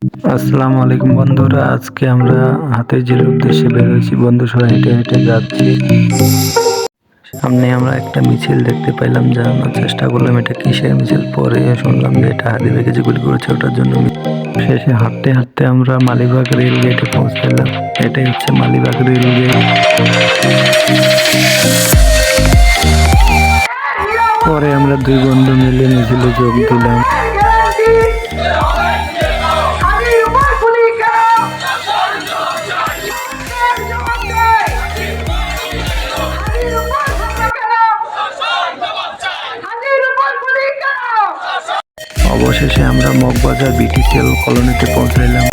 আসসালামু আলাইকুম বন্ধুরা, আজকে আমরা হাতিরঝিলের উদ্দেশ্যে বের হয়েছি। বন্ধু সবাই হেঁটে হেঁটে যাচ্ছি। সামনে আমরা একটা মিছিল দেখতে পাইলাম, জানানোর চেষ্টা করলাম এটা কিসের মিছিল। পরে শুনলাম যে এটা হাদিভাইকে যে গুলি করেছে ওটার জন্য। শেষে হাঁটতে হাঁটতে আমরা মালিবাগ রেল গেটে পৌঁছালাম। এটাই হচ্ছে মালিবাগ রেল গেট। পরে আমরা দুই বন্ধু মিলে মিছিলে যোগ দিলাম। অবশেষে আমরা মগবাজার বিটিসিএল কলোনিতে পৌঁছাইলাম।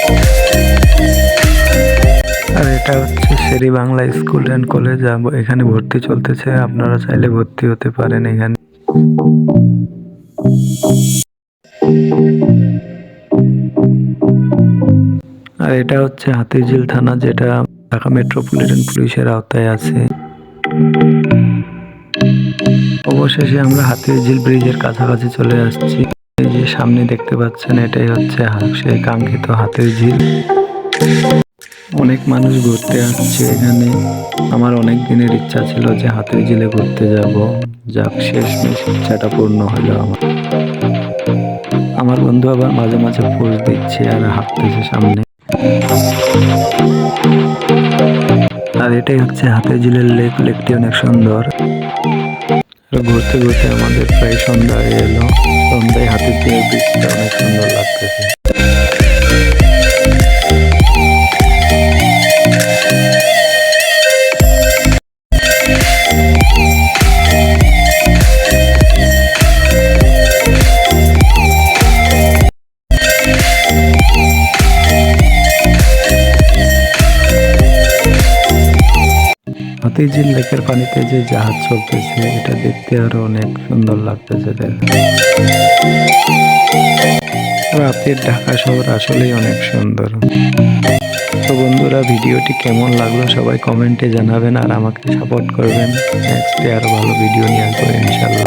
আর এটা হচ্ছে Sherry Bangla school and college. এখানে ভর্তি চলতেছে, আপনারা চাইলে ভর্তি হতে পারেন এখানে। আর এটা হচ্ছে হাতিরঝিল থানা, যেটা ঢাকা মেট্রোপলিটন পুলিশের আওতায় আছে। অবশেষে আমরা হাতিরঝিল ব্রিজের কাছাকাছি চলে আসছি। এই যে সামনে দেখতে পাচ্ছেন, এটাই হচ্ছে সেই কাঙ্ক্ষিত হাতিরঝিল। অনেক মানুষ ঘুরতে আসছে এখানে। আমার অনেক দিনের ইচ্ছা ছিল যে হাতিরঝিলে ঘুরতে যাব। যাক, শেষমেশ ইচ্ছাটা পূর্ণ হলো আমার। আমার বন্ধু আবার মাঝে মাঝে পোজ দিচ্ছে আর হাঁটতেছে সামনে। আর এটাই হচ্ছে হাতিরঝিলের লেক। লেকটি অনেক সুন্দর। ঘুরতে ঘুরতে আমাদের প্রায় সন্ধ্যা হয়ে এলো। সন্ধ্যায় হাতিরঝিলের বৃষ্টিটা অনেক সুন্দর লাগতেছে। হাতিরঝিল লেকের পানিতে যে জাহাজ চলতেছে, এটা দেখতে আরো অনেক সুন্দর লাগতেছে। রাতের ঢাকা শহর আসলেই অনেক সুন্দর। তো বন্ধুরা, ভিডিওটি কেমন লাগলো সবাই কমেন্টে জানাবেন আর আমাকে সাপোর্ট করবেন। নেক্সটে আরো ভালো ভিডিও নিয়ে আসবো ইনশাল্লাহ।